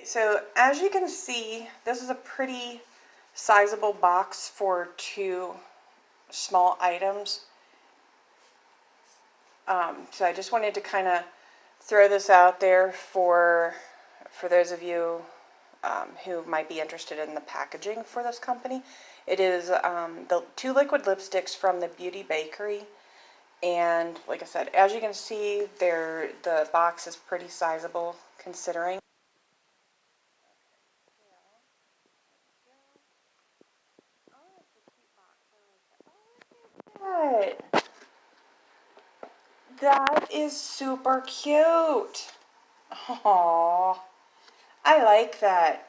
So as you can see, this is a pretty sizable box for 2 small items. So I just wanted to kind of throw this out there for those of you who might be interested in the packaging for this company. It is the 2 liquid lipsticks from the Beauty Bakerie, and like I said, as you can see, the box is pretty sizable considering. That is super cute. Aww, I like that.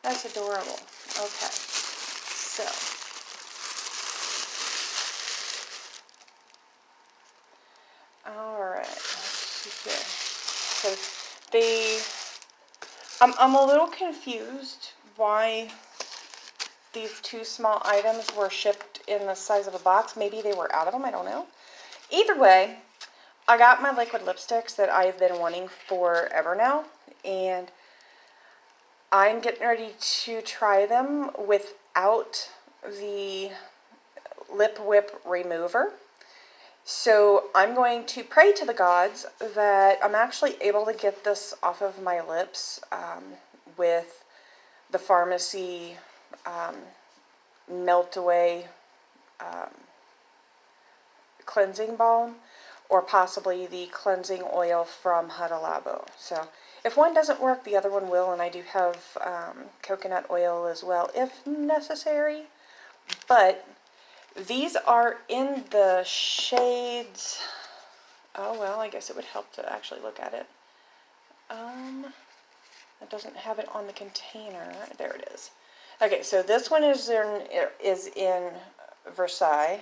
That's adorable. Okay, so all right, let's see here. So I'm a little confused why these 2 small items were shipped in the size of a box. Maybe they were out of them. I don't know. Either way, I got my liquid lipsticks that I've been wanting forever now, and I'm getting ready to try them without the lip whip remover. So I'm going to pray to the gods that I'm actually able to get this off of my lips with the pharmacy melt away cleansing balm, or possibly the cleansing oil from Huda Labo. So if one doesn't work, the other one will, and I do have coconut oil as well if necessary. But these are in the shades, oh well, I guess it would help to actually look at it. It doesn't have it on the container. There it is. Okay, so this one is in Versailles,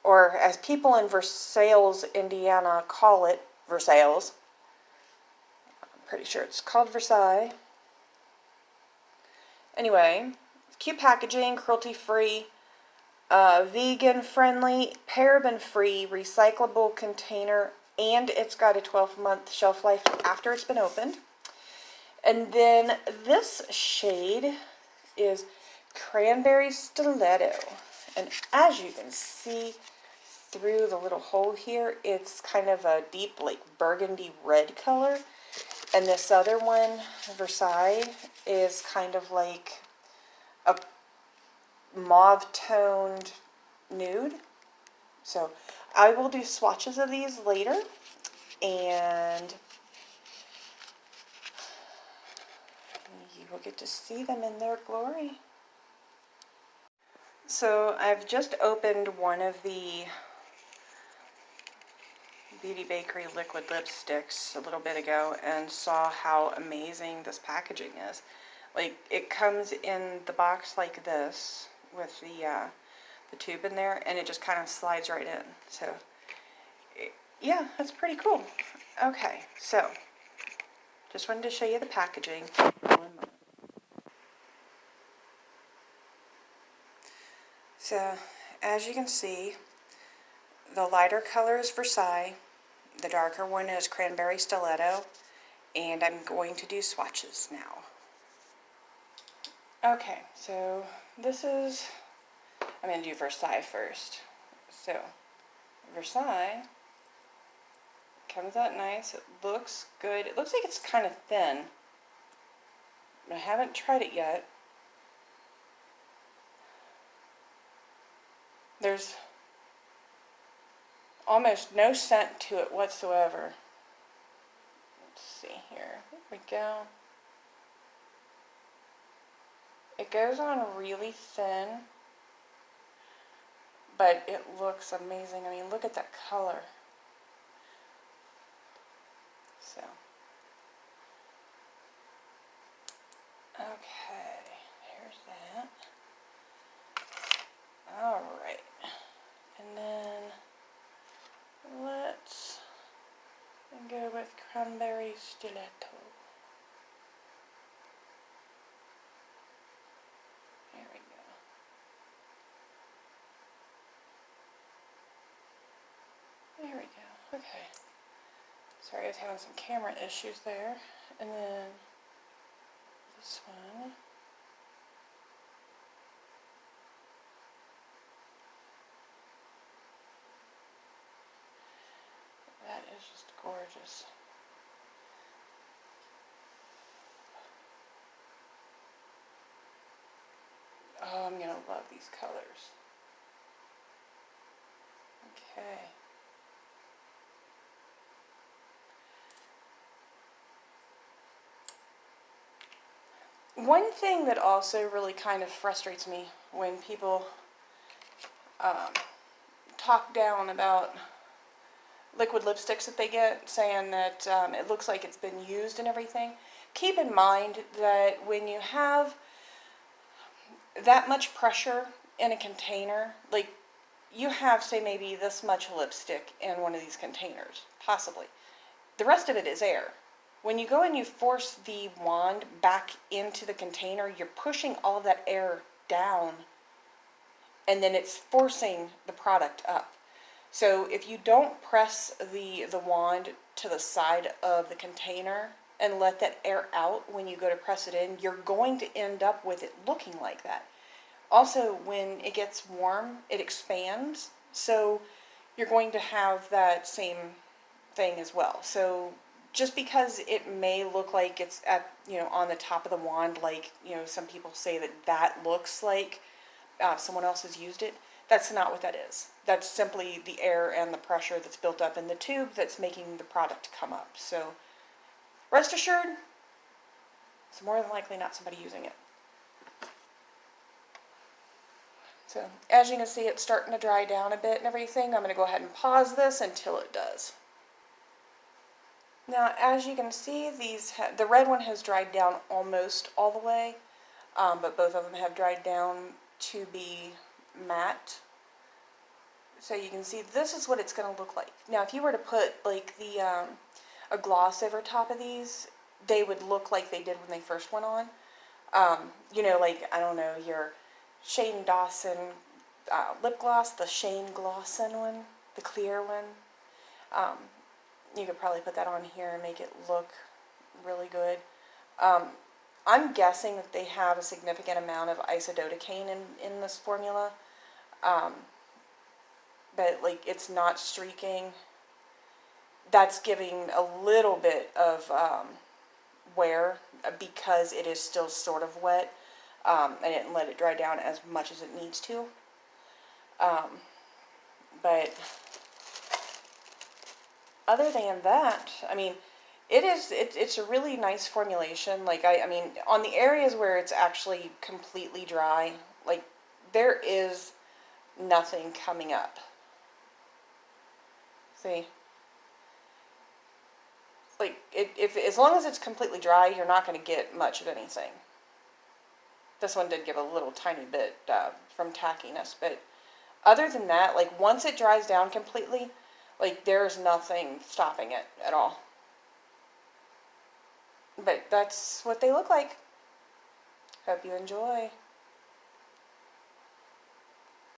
or as people in Versailles, Indiana call it, Versailles. I'm pretty sure it's called Versailles. Anyway, cute packaging, cruelty-free, vegan-friendly, paraben-free, recyclable container, and it's got a 12-month shelf life after it's been opened. And then this shade is Cranberry Stiletto. And as you can see through the little hole here, it's kind of a deep, like, burgundy red color. And this other one, Versailles, is kind of like a mauve-toned nude. So I will do swatches of these later, and you will get to see them in their glory. So I've just opened one of the Beauty Bakerie liquid lipsticks a little bit ago and saw how amazing this packaging is. Like, it comes in the box like this with the tube in there, and it just kind of slides right in. So yeah, that's pretty cool. Okay, so just wanted to show you the packaging. One moment. So as you can see, the lighter color is Versailles, the darker one is Cranberry Stiletto, and I'm going to do swatches now. Okay, so this is, I'm going to do Versailles first. So Versailles comes out nice. It looks good. It looks like it's kind of thin. I haven't tried it yet. There's almost no scent to it whatsoever. Let's see here. There we go. It goes on really thin, but it looks amazing. I mean, look at that color. So, okay, here's that. Alright, and then let's go with Cranberry Stiletto. There we go. There we go. Okay. So Sorry, I was having some camera issues there. And then this one. That is just gorgeous. Oh, I'm gonna love these colors. Okay. One thing that also really kind of frustrates me when people talk down about liquid lipsticks that they get, saying that it looks like it's been used and everything. Keep in mind that when you have that much pressure in a container, like you have, say, maybe this much lipstick in one of these containers, possibly. The rest of it is air. When you go and you force the wand back into the container, you're pushing all of that air down, and then it's forcing the product up. So if you don't press the wand to the side of the container and let that air out when you go to press it in, you're going to end up with it looking like that. Also, when it gets warm, it expands, so you're going to have that same thing as well. So just because it may look like it's at, on the top of the wand, like, some people say that looks like someone else has used it, that's not what that is. That's simply the air and the pressure that's built up in the tube that's making the product come up. So rest assured, it's more than likely not somebody using it. So as you can see, it's starting to dry down a bit and everything. I'm going to go ahead and pause this until it does. Now, as you can see, the red one has dried down almost all the way, but both of them have dried down to be matte. So you can see this is what it's going to look like. Now, if you were to put like a gloss over top of these, they would look like they did when they first went on. Like, I don't know, your Shane Dawson lip gloss, the Shane Glosson one, the clear one. You could probably put that on here and make it look really good. I'm guessing that they have a significant amount of isododecane in this formula. But like, it's not streaking. That's giving a little bit of wear because it is still sort of wet. I didn't let it dry down as much as it needs to. But other than that, I mean, it's a really nice formulation. Like, I mean, on the areas where it's actually completely dry, like, there is nothing coming up. See? Like, as long as it's completely dry, you're not going to get much of anything. This one did give a little tiny bit from tackiness, but other than that, like, once it dries down completely, like, there's nothing stopping it at all. But that's what they look like. Hope you enjoy.